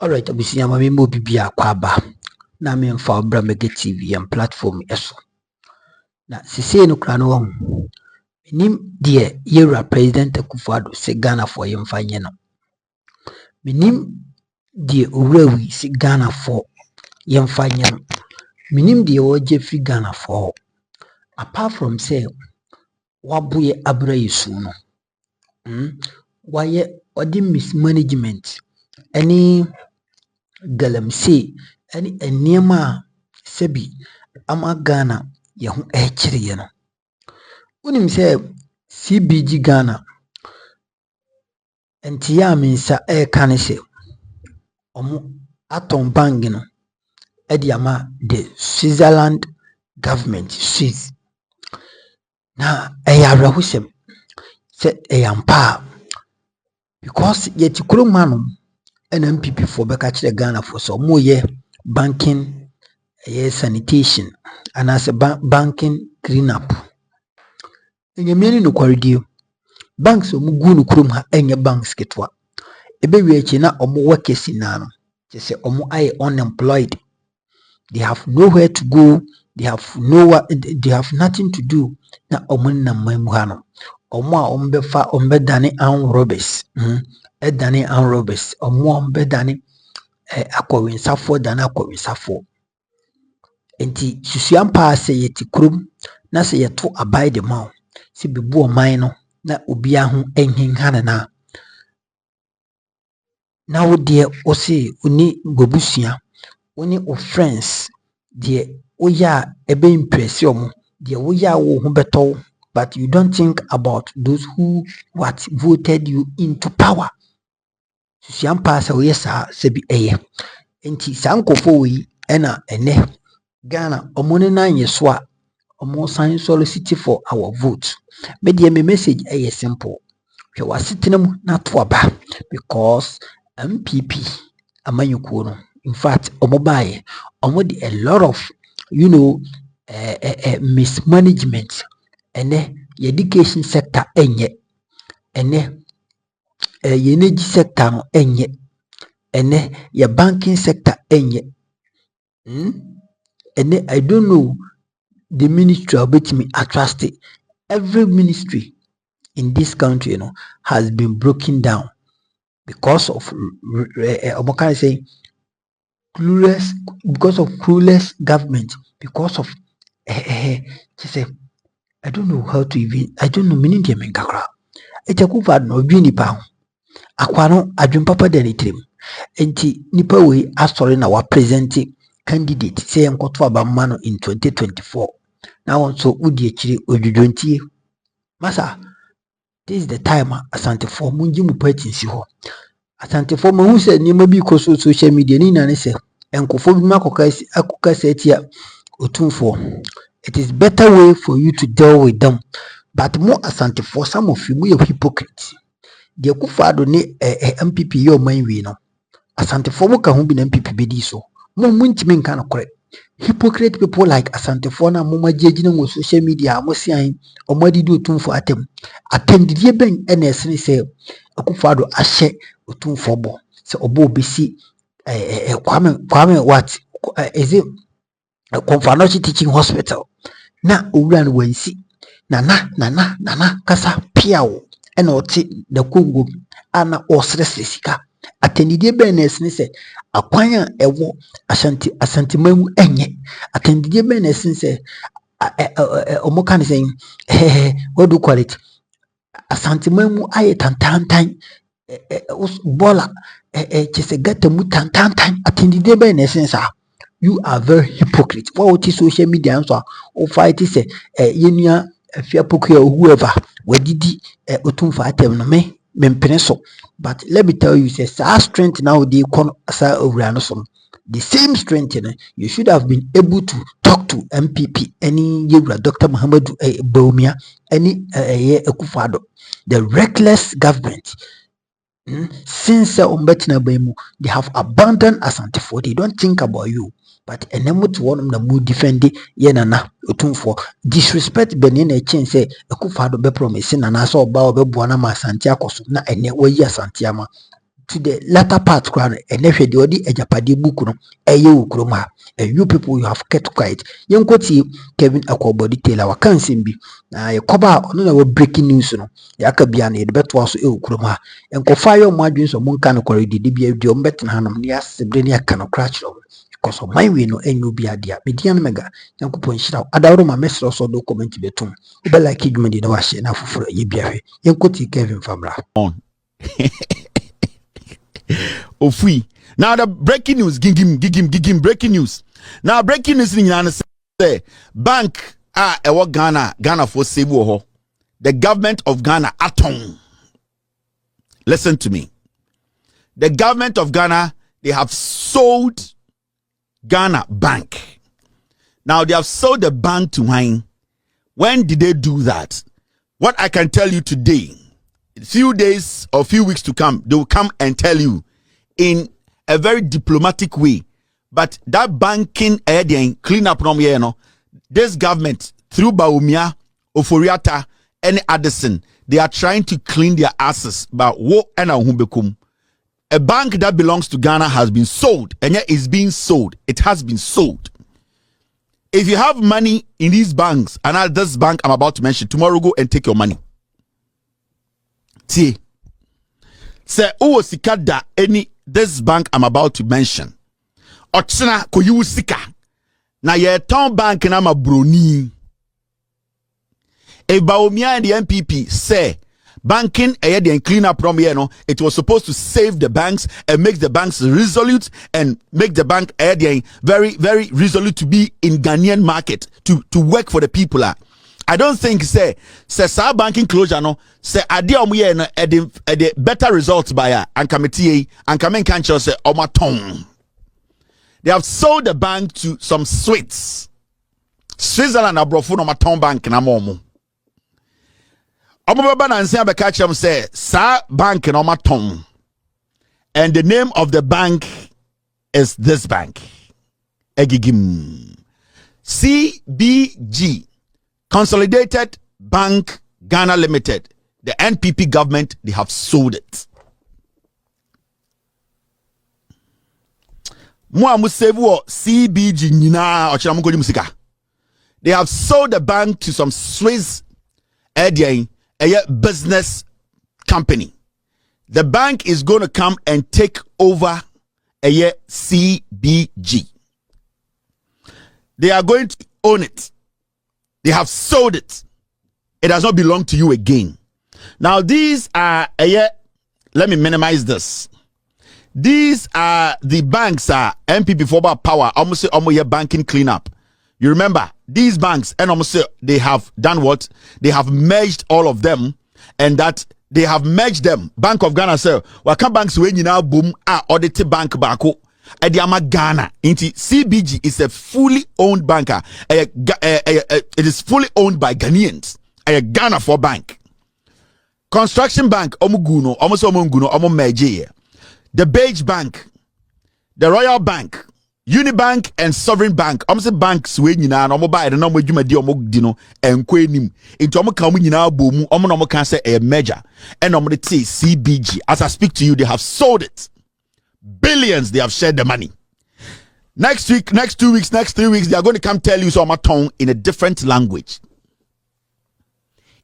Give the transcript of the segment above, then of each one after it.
Alright, abusia mami mo bibia kwaba na me mfa obra mega TV and platform eso. Na sisi no kra no ho. Minim de yewra president Akufo-Addo se Ghana for yemfa nye no. Minim de owrawi se Ghana for yemfa nye no. Minim de oje fi Ghana for. Apart from say waboye abra yesu no. Waye odi mismanagement any galamsey any enema sebi ama Ghana ye ho ekire no. Unim say CBG Ghana enti ya minsa kane se omo aton bang no edi ama the Switzerland government Swiss na ayawrahusem se eyampa because yeti kurumanu NMPP for beka kire Ghana for so mo ye banking sanitation and as a banking clean up. Enyemieni no kwaredio banks omugu no kurom ha enye banks ketwa ebe wiechi na omo workers na no say omo ay unemployed, they have nowhere to go, they have nothing to do na omo na mamu ha no omo a ombefa ombedane an robbers edane an robbers omo ombedane akwensafo dane akwensafo enti susuampa se yeti kurom na se yeto abide ma si bebu oman no na obi ahu enhinhana na wo de o se oni gobusia oni o friends de wo ya ebe impress omo de wo ya wo hu beto, but you don't think about those who voted you into power. Susuampa se wo yesa se bi eye enti sankofo wi ena ene Ghana omo ne nan yeso a omo sign solicit for our vote. Me message eye simple. Hwe wasitenam na to aba because MPP amanyuko no, in fact omo bae omo de a lot of mismanagement ene education sector enye ene energy sector no enye ene ya banking sector enye ene I don't know the ministry about me trust it. Every ministry in this country has been broken down because of clueless government, because of I don't know how to even, I don't know meaning the menkakra Akufo-Addo no bi nipa ho akwa no adwempapa da ne trim enti nipa we asori na wa present candidate say enkoto abamma no in 2024 na won so udi akire odwodwontie masa. This is the time asantefo munji mu party nsi ho. Asantefo mo hu se ni bi ko social media ni na ne se enkofo bi makoka se etia otumfo. It is better way for you to deal with them, but more asantefo some of you are hypocrites. The Akufo-Addo ne MPP yo man wi no asantefo mo ka hu bi na MPP be di so mo muntimi nka no kore. Hypocrite people like asantefo na mo magegina mo social media mo sian omadi di otumfo atem atendidie ben enesene se Akufo-Addo ahye otumfo bo se obo obesi kwame what is it Confanochi teaching hospital na owura no wansi nana kasa piawo ena oti the Congo ana osrese sika atendidie ben enesene se akwanya ewo asantimamu enye atendidie ben enesene se omoka ne saying what do you call it asantimamu aye tantantan bola chese gata mu tantantan atendidie ben enesene sa. You are very hypocrite. What social media and so o fight is yenua afia poku or whoever we didi otumfa atem no me mempeneso. But let me tell you, say strength now they con asa owura no so the same strength you should have been able to talk to MPP any yewra Dr. Muhammadu Bawumia any Akufo-Addo, the reckless government. Since they have abandoned asantefo, they don't think about you. But enemu to one of the mood defend yenana otumfo disrespect benina chain say Akufo-Addo be promise na so ba obe buana ma asante akoso na ene wayi asante ama to the latter part crown and if you odi Agyapade book no eye ukroma and you people you have kept quiet yenkoti Kevin Akwobody Taylor wakansim bi na yekoba no na breaking news no yaka bia na yebeto aso ukroma enkofa yo mo adwin so mo nka no kwari didi bia dio mbet na hanom ne asebre ne aka no crash no because of my way no enyu bia dia media no mega yankopon hira adawro ma mesro so do comment betum be like idwumadi na wa hye na foforo ye bia hwe yenkoti Kevin Famra on Ofui. Now the breaking news, gigim breaking news. Now breaking news in say bank ewa Ghana for Sebu ho. The government of Ghana aton. Listen to me. The government of Ghana, they have sold Ghana Bank. Now they have sold the bank to wine. When did they do that? What I can tell you today, few days or few weeks to come, they will come and tell you in a very diplomatic way. But that banking clean up from here, this government through Baumia, Oforiata, and Addison, they are trying to clean their asses. But what and a bank that belongs to Ghana has been sold, and yet is being sold. It has been sold. If you have money in these banks, and this bank I'm about to mention, tomorrow go and take your money. See, say sikada any this bank I'm about to mention. Ochina ko yu sika na ye town bank na ma broni. E Baumia and the MPP say banking and clean up from here, it was supposed to save the banks and make the banks resolute and make the bank very, very resolute to be in Ghanaian market to work for the people. I don't think say banking closure say ade omuye no ede better results by and committee and come can say omaton. They have sold the bank to some Switzerland abrofo no maton bank na momo. Omobaba na nsia be catch them say sa bank no maton. And the name of the bank is this bank. Egigim. CBG. Consolidated Bank Ghana Limited, the NPP government, they have sold it. CBG they have sold the bank to some Swiss business company. The bank is going to come and take over CBG. They are going to own it. They have sold it. It does not belong to you again. Now, these are, let me minimize this. These are the banks, MPP for power, almost banking cleanup. You remember, these banks, and almost they have done what? They have merged all of them, and that they have merged them. Bank of Ghana, sir, waka banks when you now boom, audited bank bako. Ediama Ghana into CBG is a fully owned banker. It is fully owned by Ghanaians. A Ghana for bank. Construction Bank, Omuguno, Omosomunguno, Omomeje. The Beige Bank, the Royal Bank, Unibank, and Sovereign Bank. Almost banks when you know, Omoba, and Omo Jumadi Omogdino, and Quenim. Into Omokamina Boom, Omonomo can say a measure. And Omo CBG. As I speak to you, they have sold it. Billions they have shared the money. Next week, next 2 weeks, next 3 weeks, they are going to come tell you some tongue in a different language.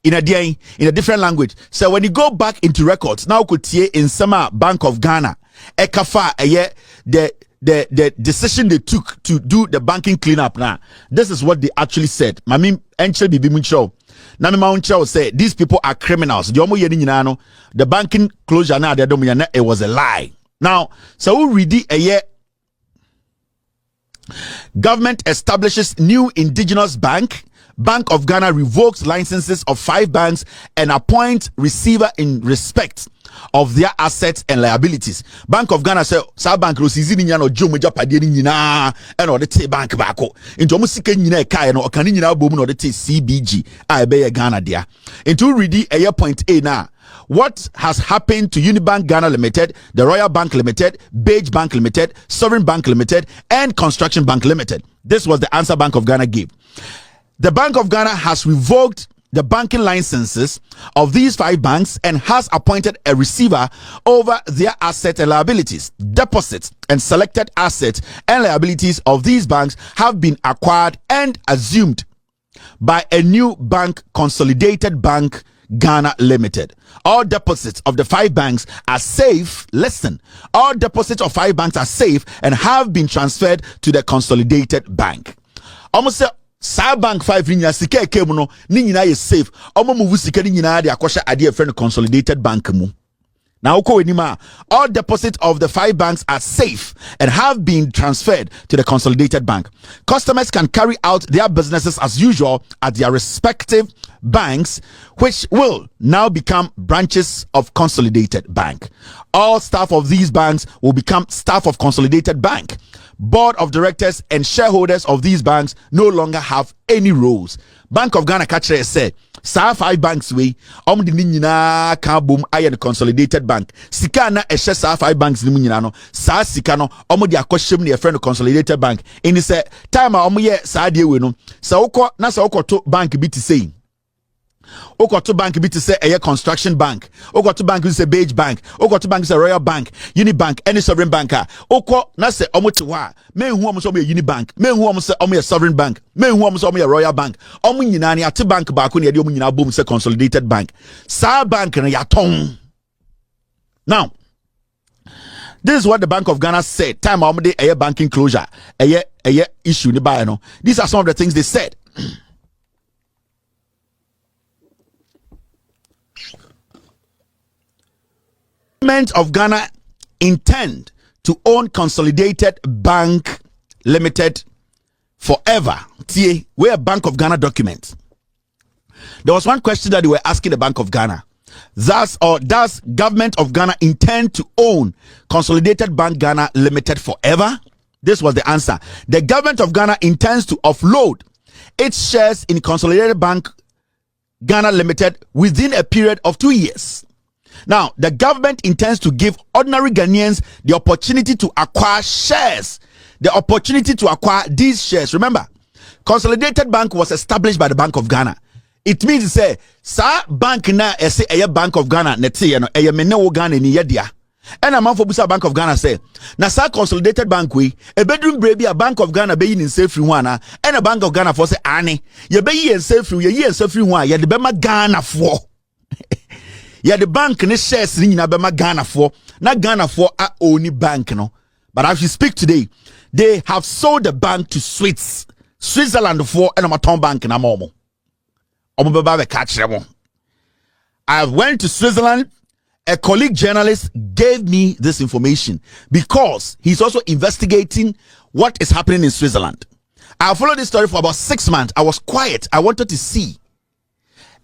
In a different language. So when you go back into records, now could see in Sama Bank of Ghana, Ekafa the decision they took to do the banking cleanup now. This is what they actually said. Mami Enche Bibi Muncho. Nami Mauncho say these people are criminals. The banking closure now it was a lie. Now, so we read a year. Government establishes new indigenous bank. Bank of Ghana revokes licenses of 5 banks and appoints receiver in respect of their assets and liabilities. Bank of Ghana say sa bank rosizi ni nyano jomo Agyapade nyina and the te bank bako. Into musike nyina kai no okani nyina bomu no the te CBG a be Ghana dia. Into read a year point A now. What has happened to Unibank Ghana Limited, the Royal Bank Limited, Beige Bank Limited, Sovereign Bank Limited, and Construction Bank Limited? This was the answer Bank of Ghana gave. The Bank of Ghana has revoked the banking licenses of these 5 banks and has appointed a receiver over their assets and liabilities. Deposits and selected assets and liabilities of these banks have been acquired and assumed by a new bank, Consolidated Bank Ghana Limited. All deposits of the 5 banks are safe. Listen, all deposits of 5 banks are safe and have been transferred to the Consolidated Bank. Almost sa bank 5 nya sika ekemu no ni nyina ye safe. Omo move sika ni nyina de akosha ade e friend Consolidated Bank mu. Now, all deposits of the 5 banks are safe and have been transferred to the Consolidated Bank. Customers can carry out their businesses as usual at their respective banks, which will now become branches of Consolidated Bank. All staff of these banks will become staff of Consolidated Bank. Board of directors and shareholders of these banks no longer have any roles. Bank of Ghana catcher say, sa 5 banks we the nyina ka boom aye Consolidated Bank. Sika na ehye sa 5 banks ni nyina no. Sa sika no de akohyem ne friend Consolidated Bank. Ini say time a ye sa de we no. Sa wokɔ to bank bi ti say. To bank bi te say a construction bank. To bank bi say Beige Bank. To bank say Royal Bank, Unibank, any sovereign banker. Na say omo wa. Me hu omo so Unibank. Me hu omo say omo sovereign bank. Me hu omo so omo Royal Bank. Omo nyina ne ate bank ba ko ne de omo nyina bom say Consolidated Bank. Sa bank na ya ton. Now, this is what the Bank of Ghana said. Time omo de a banking closure. A issue ni ba no. These are some of the things they said. Government of Ghana intend to own Consolidated Bank Limited forever. Where Bank of Ghana documents. There was one question that they were asking the Bank of Ghana. Does Government of Ghana intend to own Consolidated Bank Ghana Limited forever? This was the answer. The Government of Ghana intends to offload its shares in Consolidated Bank Ghana Limited within a period of 2 years. Now, the government intends to give ordinary Ghanaians the opportunity to acquire shares. The opportunity to acquire these shares. Remember, Consolidated Bank was established by the Bank of Ghana. It means to say, sa bank na say a Bank of Ghana neti no e me ne Ghana ni yedia. And a man for Busa Bank of Ghana say, na sa Consolidated Bank we a bedroom baby a Bank of Ghana be in safe free one and a Bank of Ghana for say ane ye be in safe free ye safe free one ye the bema Ghana for. Yeah, the bank ne shares ni nyina bema Ghana for na Ghana for a only bank no. But as we speak today, they have sold the bank to Switzerland for and amaton bank na momo. Omo beba be catch them. I went to Switzerland. A colleague journalist gave me this information because he's also investigating what is happening in Switzerland. I followed this story for about 6 months. I was quiet. I wanted to see.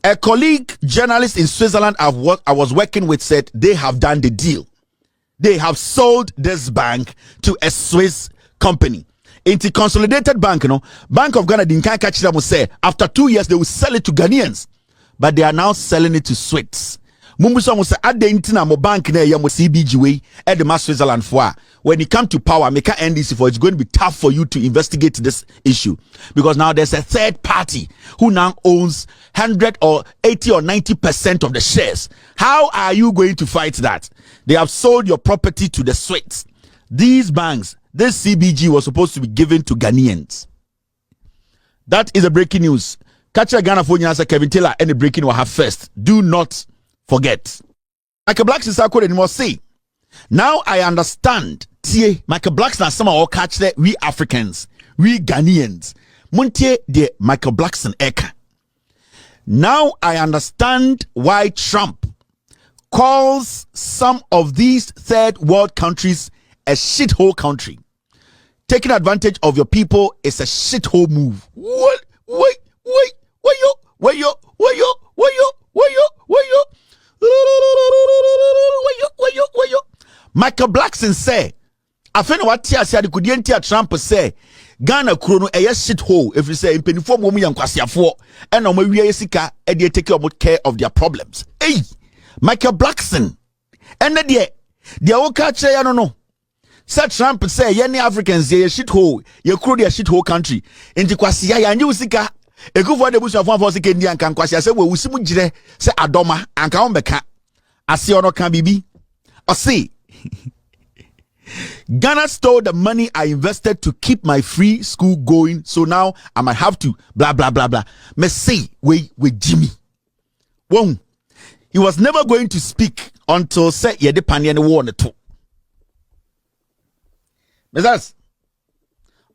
A colleague journalist in Switzerland I was working with said they have done the deal. They have sold this bank to a Swiss company. Into Consolidated Bank, Bank of Ghana didn't catch them. Say after 2 years they will sell it to Ghanaians, but they are now selling it to Swiss. Mumbusa say at the intina mo bank na ya mo CBG way at the Switzerland for. When you come to power, make a NDC for it's going to be tough for you to investigate this issue because now there's a third party who now owns 100 or 80 or 90% of the shares. How are you going to fight that? They have sold your property to the Swiss. These banks, this CBG was supposed to be given to Ghanaians. That is a breaking news. Catch a Ghana phone answer Kevin Taylor and the breaking will have first. Do not forget. Michael Blackson Sako anymore say. Now I understand. Michael Blackson some all catch that we Africans, we Ghanaians. Muntie de Michael Blackson Eka. Now I understand why Trump calls some of these third world countries a shithole country. Taking advantage of your people is a shithole move. What? Wait, where you? Michael Blackson say, I think what Tia said could tia Trump say, Ghana Krono a shit hole if you say in penny for woman kwasia for and no we sika and they take care of their problems. Hey, Michael Blackson. And then the old catcher, I don't know. Said Trump say, any Africans, ye shit hole, ye crew their shit hole country. Into kwasia and you sika. Ekufo de busu afon se kendi anka nkwase se we wusimu gire se adoma anka on beka ase ono kan bibi o see Ghana stole the money I invested to keep my free school going, so now I might have to blah blah blah blah. Me say we Jimmy. Won. He was never going to speak until say ye de panye ne war ne to. Messas.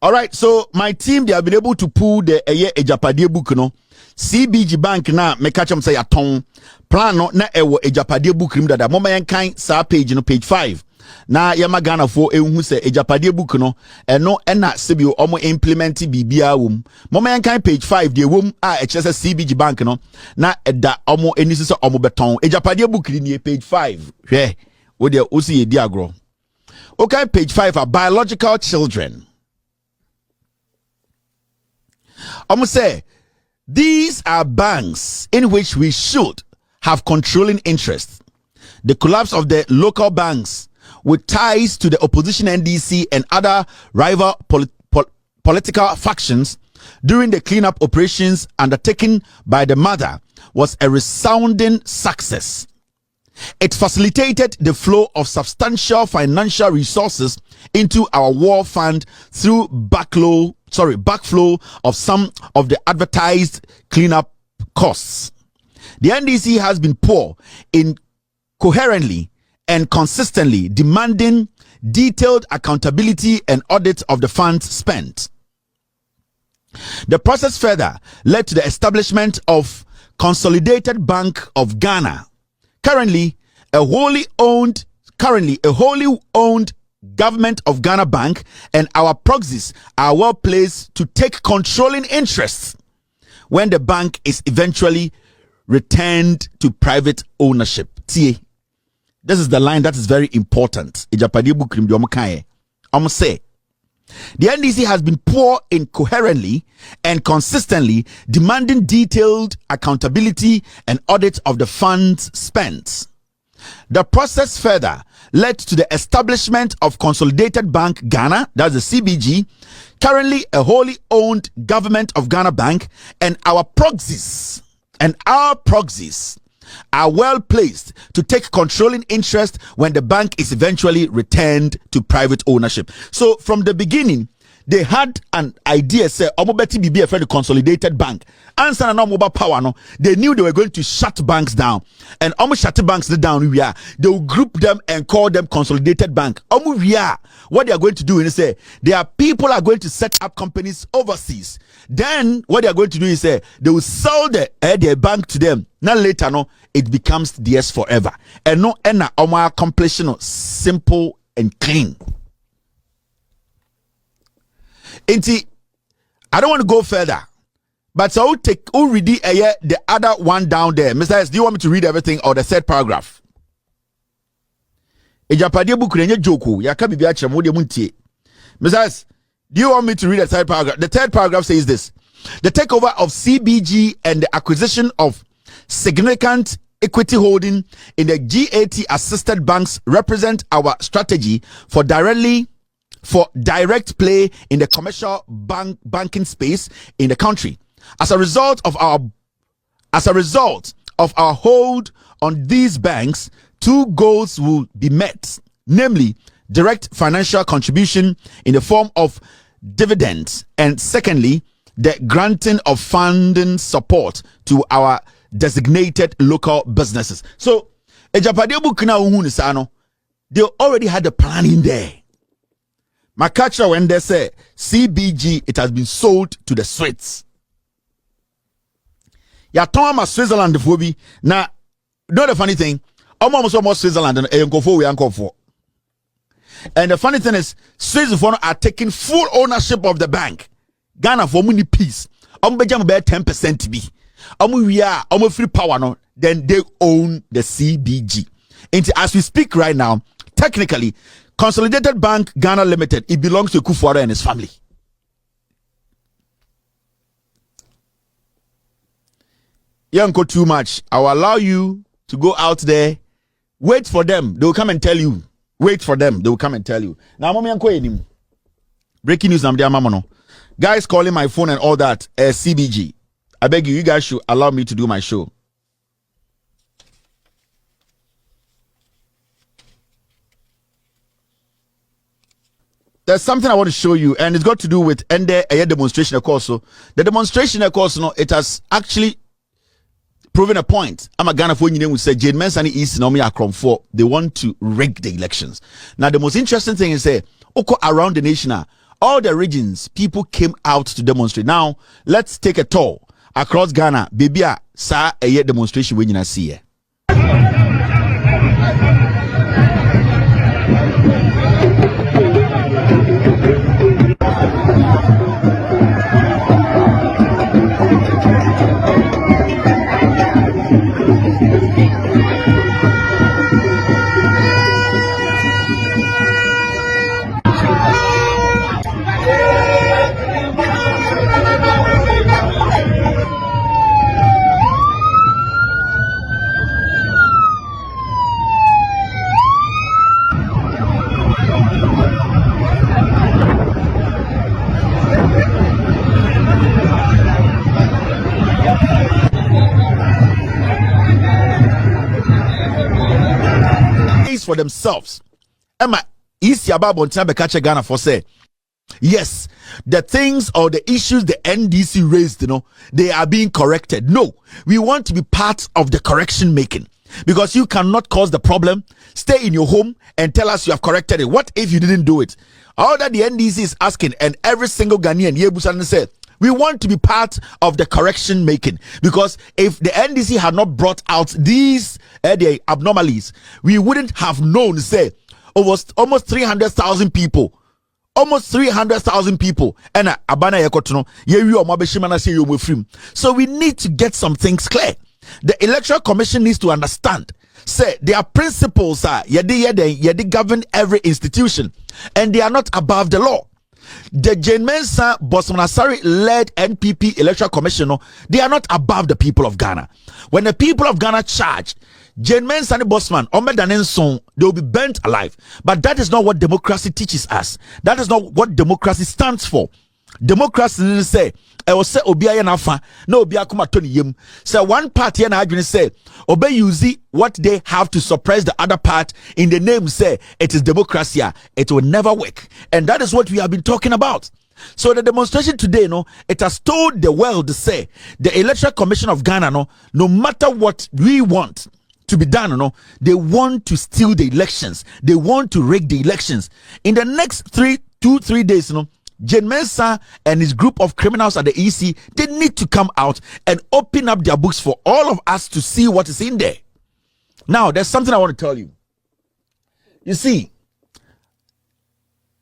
All right, so my team, they have been able to pull the Agyapade book, no. CBG Bank na me catch them say a ton plan no na ewo Agyapade book rim that mama yan kind sa page no page 5. Na yama Ghana for ehun say Agyapade book no eno na sebio omo implement bibia wom. Mama yan kind page 5 de wom a echese CBG Bank no na eda omo enisi so omo beton. Agyapade book ni page 5. Hwe wo de osi ye di agro. Okay, page 5 are biological children. Say these are banks in which we should have controlling interest. The collapse of the local banks with ties to the opposition NDC and other rival political factions during the cleanup operations undertaken by the mother was a resounding success. It facilitated the flow of substantial financial resources into our war fund through backflow of some of the advertised cleanup costs. The NDC has been poor in coherently and consistently demanding detailed accountability and audit of the funds spent. The process further led to the establishment of Consolidated Bank of Ghana, currently a wholly owned Government of Ghana Bank, and our proxies are well placed to take controlling interests when the bank is eventually returned to private ownership. See, this is the line that is very important. Agyapade book rim de omokae. Say the NDC has been poor in coherently and consistently demanding detailed accountability and audit of the funds spent. The process further led to the establishment of Consolidated Bank Ghana, that's the CBG, currently a wholly owned Government of Ghana Bank, and our proxies are well placed to take controlling interest when the bank is eventually returned to private ownership. So from the beginning, they had an idea, say, Omobeti BB a Consolidated Bank. Answer no mobile power, no. They knew they were going to shut banks down. And almost shut banks down, they will group them and call them Consolidated Bank. What they are going to do is say, their people are going to set up companies overseas. Then what they are going to do is say, they will sell their bank to them. Now later, no, it becomes theirs forever. And no, completion simple and clean. I don't want to go further, but so I'll read the other one down there. Mr. S, do you want me to read everything or the third paragraph? Agyapade book renye joku ya ka bibia chemo de muntie. Mr. S, do you want me to read the third paragraph? The third paragraph says this: the takeover of CBG and the acquisition of significant equity holding in the GAT assisted banks represent our strategy for direct play in the commercial banking space in the country. As a result of our hold on these banks, two goals will be met, namely direct financial contribution in the form of dividends, and secondly, the granting of funding support to our designated local businesses. So, Agyapade book na uhunu sa no, they already had the plan in there. My catcher when they say CBG, it has been sold to the Swiss. Ya Thomas Switzerland phobia. Now, know the funny thing, almost Switzerland and and the funny thing is, Swiss are taking full ownership of the bank. Ghana for money peace. Bejam about 10% be. We are free power no. Then they own the CBG. And as we speak right now, technically, Consolidated Bank Ghana Limited, it belongs to Kufuor and his family. You don't go too much. I will allow you to go out there. Wait for them. They will come and tell you. Wait for them. They will come and tell you. Now, breaking news. Guys calling my phone and all that. CBG. I beg you, you guys should allow me to do my show. There's something I want to show you, and it's got to do with a demonstration, of course. So the demonstration, of course, it has actually proven a point. I'm a Ghana for you who say Jane Mensah East Nomi Akron 4. They want to rig the elections. Now, the most interesting thing is around the nation, all the regions, people came out to demonstrate. Now, let's take a tour across Ghana. Baby, sa a demonstration when you see it. For themselves. Emma, Isi Ababo Ntambekache Ghana for say, yes, the things or the issues the NDC raised, they are being corrected. No, we want to be part of the correction making, because you cannot cause the problem, stay in your home and tell us you have corrected it. What if you didn't do it? All that the NDC is asking, and every single Ghanaian, Yebusan said, we want to be part of the correction making, because if the NDC had not brought out these the abnormalities, we wouldn't have known, say, almost 300,000 people. Almost 300,000 people. And abana yakotono yewi omabeshimana say you free. So we need to get some things clear. The Electoral Commission needs to understand. Say their principles are yedi govern every institution, and they are not above the law. The Jane Mensah Bosmanasari led NPP Electoral Commission, they are not above the people of Ghana. When the people of Ghana charge Jane Mensah and Bosman, they will be burnt alive. But that is not what democracy teaches us. That is not what democracy stands for. Democracy didn't say, I will say Obiya Nafa, no Obiya Kuma Tony Yim. So one party and I say, Obey Yuzi, what they have to suppress the other part in the name say it is democracy. It will never work. And that is what we have been talking about. So the demonstration today, it has told the world to say the Electoral Commission of Ghana, no matter what we want to be done, they want to steal the elections. They want to rig the elections. In the next 3 days, Jane Mensah and his group of criminals at the EC, they need to come out and open up their books for all of us to see what is in there. Now, there's something I want to tell you. You see,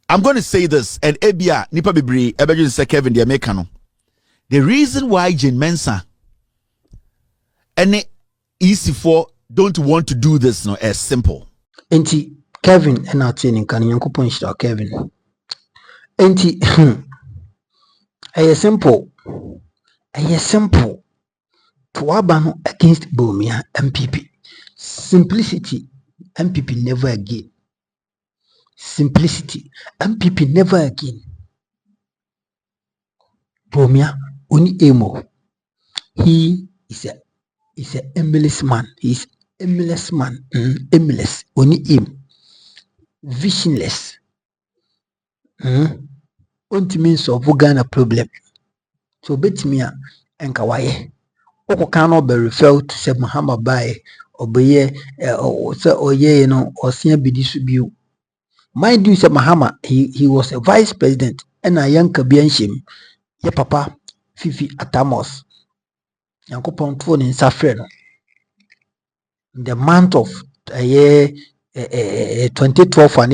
I'm going to say this, and Ebia, Nipa Bibri, Ebia say Kevin, the Americano. The reason why Jane Mensah and the EC4 don't want to do this is simple. Enti Kevin and our training can you punch Kevin. Enti simple. To Abano against Bomia MPP. Simplicity. MPP never again. Simplicity. MPP never again. Bomia Uni Emo. He is a aimless man. He's aimless man. Aimless. Uni aim. Visionless. Ultimately solve Ghana problem. So bet me and Kawaye. Oko cannot be referred to say Muhammad Baye or Baye or say or Sia Bidisubu. Mind you, say Muhammad, he was a vice president and a young Kabianshim. Ye papa Fifi Atamos. Yankopon phone in Safreno. In the month of 2012 and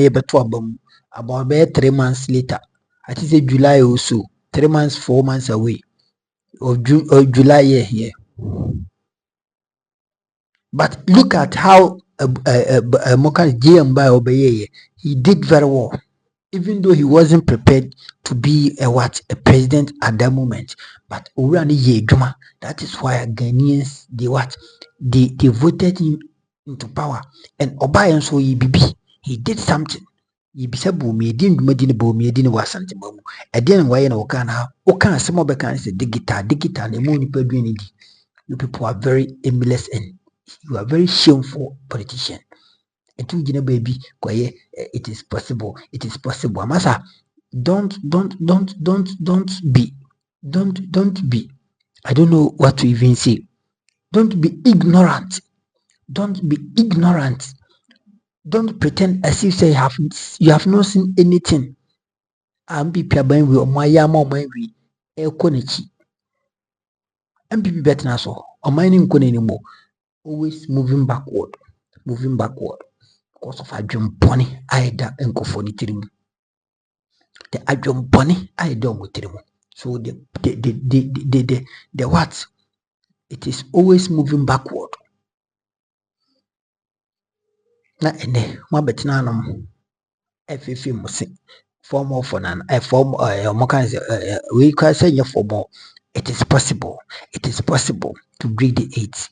about 3 months later. I think say July or so, 3 months, 4 months away. Or July here. But look at how Mokan GM by Obeye, he did very well. Even though he wasn't prepared to be a president at that moment. But that is why Ghanaians they voted him into power. And Obayan so he did something. yibisa bomi edin dwumadi ne bomi edin wɔ asante mamu ɛdeɛ ne wɔyɛ na wɔka na wɔka asɛm ɔbɛka ne sɛ digital na emu nipa dwen ne di. You people are very aimless and you are very shameful politician. And to Gina baby, it is possible. It is possible. Amasa, don't be. I don't know what to even say. Don't be ignorant. Don't be ignorant. Don't pretend as if say you have not seen anything. Be piaban we or my yama my we konichi. And be better now so. Or mining kon anymore. Always moving backward. Because of adwum bɔne aida nkofo ne tirimu. The adwum bɔne aida mo tirimu. So the what? It is always moving backward. Na ene mo betina no FFM mo se form for nan form mo kan say we can say for more. It is possible to break the 8.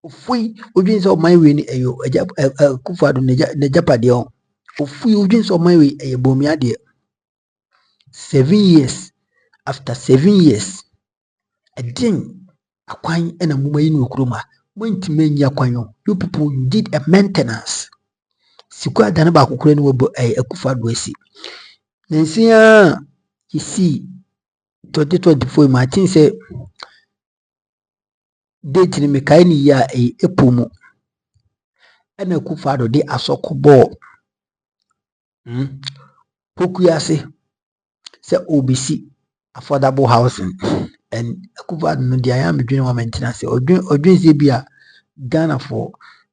Ofui odwin so man we ni eyo Akufo-Addo ne Agyapade on. Ofui odwin so man we ebomia de 7 years. After 7 years again akwan ena muma yi no kuroma montime nya akwan yo. You people, you did a maintenance. Sikwa dane ba kokore ni wo Akufo-Addo asi. Nansia you see 2024 ma tin say date ni me kai ni ya epomu ena Akufo-Addo de asokobo pokuyase say obisi affordable housing. And Akufo-Addo no dia ya medwene wa maintenance odwin se bia Ghana for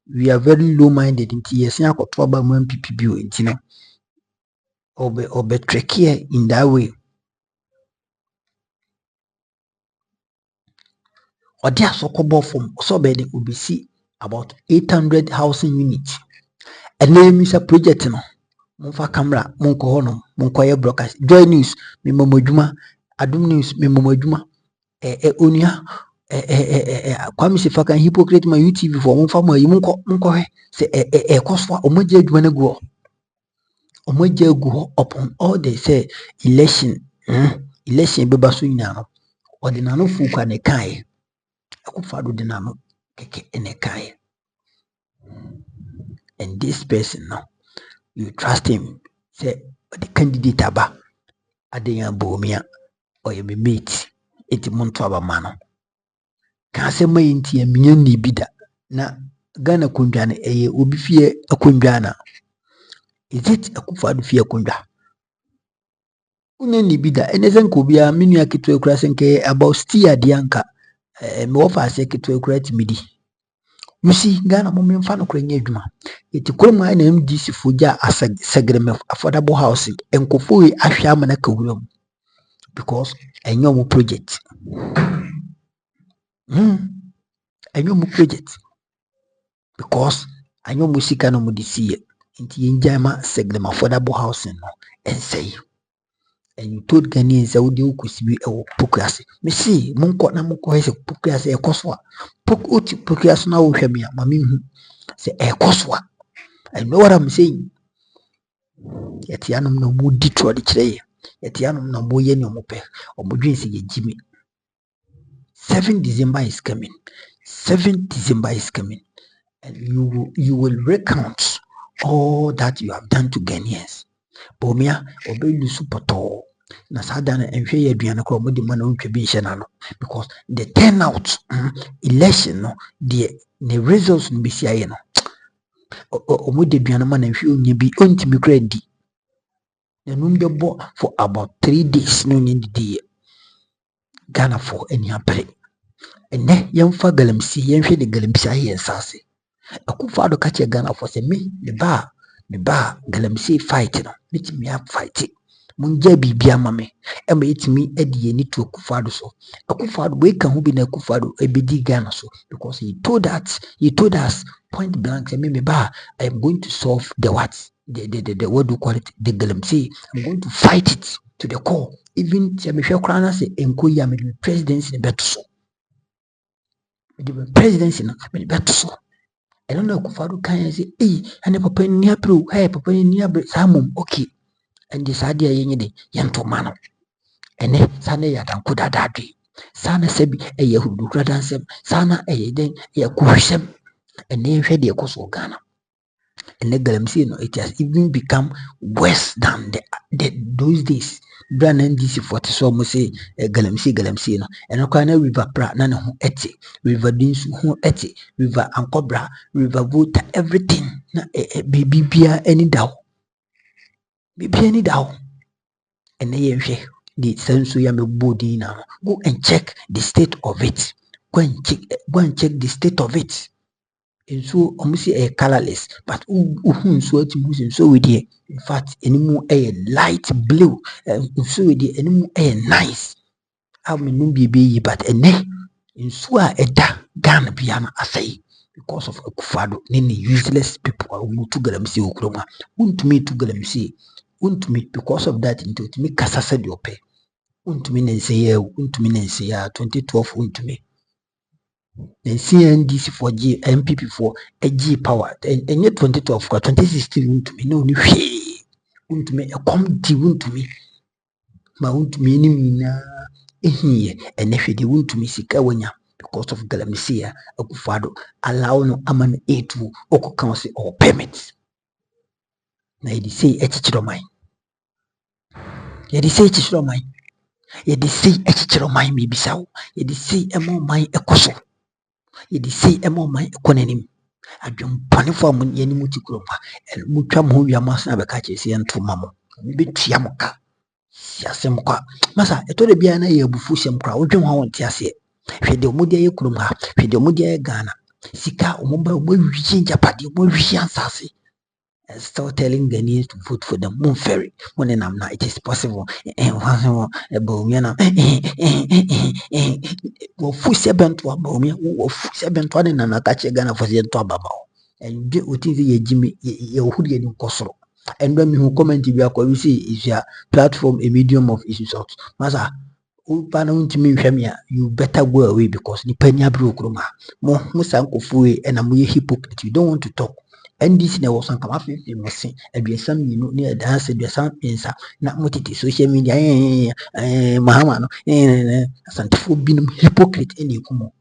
we are very low minded nti yesia akoto ba mu MPP bio nti no obe trick here in that way. Odi asokobo from so be the obisi about 800 housing units. And name is a project no. Monfa camera monko hono monko ye broadcast Joy News me momodwuma Adum News me momodwuma onia Kwame Sefaka hypocrite ma UTV for monfa mo yi monko he se koswa omoje adwuma na gu omoje gu upon all they say election beba so nyina no ordinano fu kwa ne kai Akufo-Addo dinano keke ene kai. And this person now you trust him say the candidate aba adeyan bomia or ye be mate eti monto aba mano ka se mai nti eminya ni bida na Ghana kundwa ne obi fie akundwa na is it Akufo-Addo fie akundwa unya ni bida eneze nko bia menu aketo akura senke about steer dianka me offer say aketo akura timidi. You see, Ghana moment fan of Kenya Juma. It Kurma and MDC Fuja as a segment affordable housing and Kofui Ashamanaka room because a new project. A new project because I know Musika no Mudisi into Injama segment affordable housing and say. And you told Ghanaians that would you could be a Pukas. Me see, Munko Namuko has a Pukas a Coswa. Puk Pukas now, Mammy say a Coswa. I know what I'm saying. Yet Yanum no more Detroit today. Yet Yanum no more Yen Mope or Mudrinsi Jimmy. 7 December is coming. 7 December is coming. And you will recount all that you have done to Ghanaians. Bomia obey the super tall. Na sadana enhwe ye aduane kro mo de ma na ntwe bi hye na no because the turnout election no the results no bisi aye no mo de aduane ma na nhwe onye bi ontimi kra di na num de bo for about 3 days no nyi di Ghana for any apre ene yemfa galamsi yenhwe de galamsi aye ensase Akufo-Addo ka che Ghana for say me ba galamsi fight no mitimi a fight munja bibia mame ema yetimi edi eni to Akufo-Addo so Akufo-Addo we kan hu bi na Akufo-Addo ebedi Ghana so because he told us point blank say me ba I am going to solve the what the what do you call it the galamsey. I'm going to fight it to the core even say me hwe kra na say enko ya me presidency ne beto so me presidency na me beto so ɛno na Akufo-Addo kan sɛ ɛne papa ni abere papa ni abere saa mom okay ɛnde saa deɛ yɛnyɛ de yɛntoma no ɛne saa na ɛyɛ adanko dadaadwe saa na sɛ bi ɛyɛ ahudukura dansɛm saa na ɛyɛ den ɛyɛ kuhwɛm ɛne yɛhwɛ deɛ ɛkɔ so Ghana ɛne galamsey no it has even become worse than those days bra na NDC 40 so mo say galamsey no ɛno kwa na river pra na ne ho ɛte river dinsu ho ɛte river ankobra river volta everything na bibia ani daw bibia ani daw ɛne yɛhwɛ the sensu ya mebodi na go and check the state of it go and check the state of it nso omusi colorless but nso atimu nso we there in fact enimu light blue nso we there enimu nice amenu biebe yi but ene nso a eda Ghana bia na asai because of Akufo-Addo ne useless people who to galamsey okroma untumi to galamsey untumi because of that into utumi kasasa de ope untumi nenseya 2012 untumi NDC for G MPP for a G power and yet 2012 for 2016 untumi no ni hwe untumi e come di untumi ma untumi ni mina ehie ene hwe de untumi sika wanya because of galamsey Akufo-Addo allow no aman etu okokan se or permit na yedi say echichiro man yedi say echichiro man yedi say echichiro man me bisawo yedi say emo man ekoso yedi say emo man ekonanim adwom pone for mun yeni muti kuroma mutwa mo wiama na be ka chese entoma mo betua mo ka siasem kwa masa eto de bia na ye abufu sem kwa odwen ho wonte ase hwede omudi aye kuroma hwede omudi aye Ghana sika omomba omawi Agyapade omawi ansase still telling Ghanaians to vote for them. Very when it is possible. And Jimmy, and when you comment, we see is your platform a medium of insult. Masa, you better go away because the penya broke roma. Mo musanko fue and I'm a hypocrite. You don't want to talk. NDC na was kama fefe mose aduasam yinu ne dance aduasam pensa na motiti social media mahama no asantefo binum hypocrite eni kumo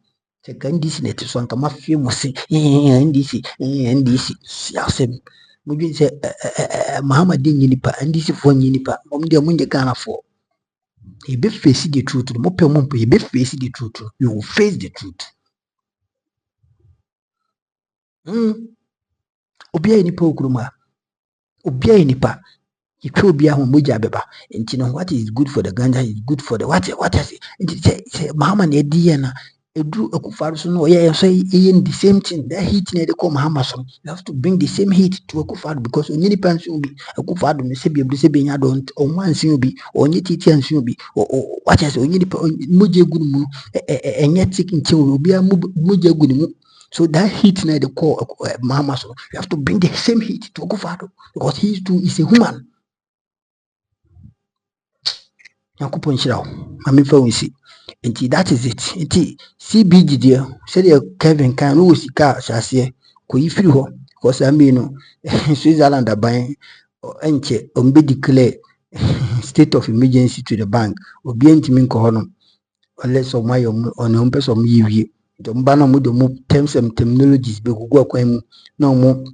te NDC na te so kama fefe mose NDC siasem mudwi se mahama de nyinipa NDC fo nyinipa omde munje Ghana fo e be face the truth mo pe mo e be face the truth you will face the truth obia nipa okruma obia nipa itwe obia ho moja beba enti no what is good for the ganja is good for the what is it mahama na edi na edu Akufo-Addo so no ye so the same thing that heat na dey come mahama so you have to bring the same heat to Akufo-Addo because onye nipa nso obi Akufo-Addo me se bia se benya don't onwa nsin obi onye titi nsin obi what is onye nipa moja egu mu enye tik nche obi moja egu mu. So that heat na the call Mahama so you have to bring the same heat to Akufo-Addo because he too is a human. Yankopon nhyira mami fa wonsi enti that is it enti CBG there said Kevin kan no sika hyase ko yifiri ho because ambi no Switzerland aban enche ombe declare state of emergency to the bank obi entimi nko ho no unless of my on home person yiwie domba na mo de mo terms and terminologies be gugu akwan mu na mo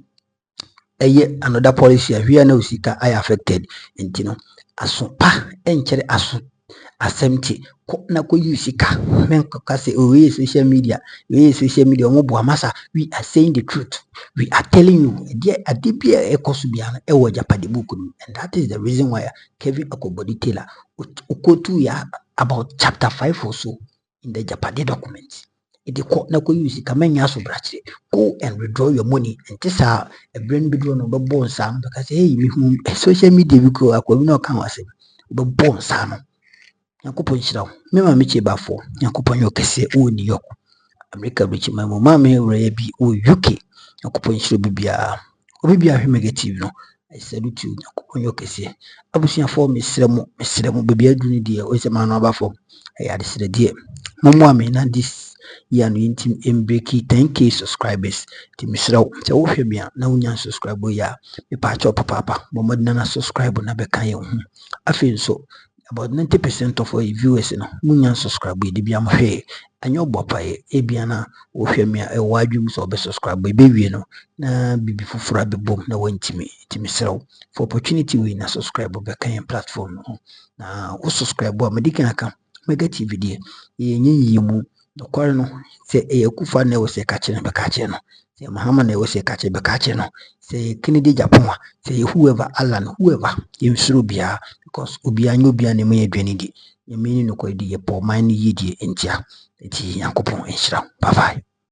eye another policy ahia na osika I affected enti no aso pa enkere aso assemti na ko usika men ka say we social media omo bo amasa we are saying the truth we are telling you there adibia ekoso bia na e wo Agyapade3 and that is the reason why Kevin Akobodi Taylor ukotu ya about chapter 5 or so in the Agyapade documents. It is called Nako use Kamenya Sobrachi. Go and withdraw your money and this a brain bidron of a bone sam because hey, we social media we go a no can say the bone sam. Yankupon Shrow, Mema Michi Bafo, Yankupon Yokese, O New York, America Rich, my mamma, Rabi, O UK, Yankupon Shrubia, Obibia Humigative. No, I salute you, Yankupon Yokese. I was here for Miss Remo, baby, I do need dear, always a man of a form. I had said, dear, no more men, and this. ya no intim embreki 10k subscribers ti misraw te wo hwe bia na unya subscribe ya me pa cho papa bo modina na subscribe na be kan ye hu afi so about 90% of our viewers no munya subscribe de bia mo hwe anyo bopae ebia na wo hwe me e wadwum so be subscribe be wie no na bibi fufura be bom na wantimi ti misraw for opportunity we na subscribe be kan platform no na wo subscribe a medika aka mega tv de yenyi mu dokware no se ekufa na wo se ka kire be ka kire no se mahama na wo se ka kire be ka kire no se Kennedy Japan se whoever Alan whoever yemsuru bia because obia nyobia ne me adwani di yemini no ko di ye po man ni yidie entia enti yankopon enhyira bye bye.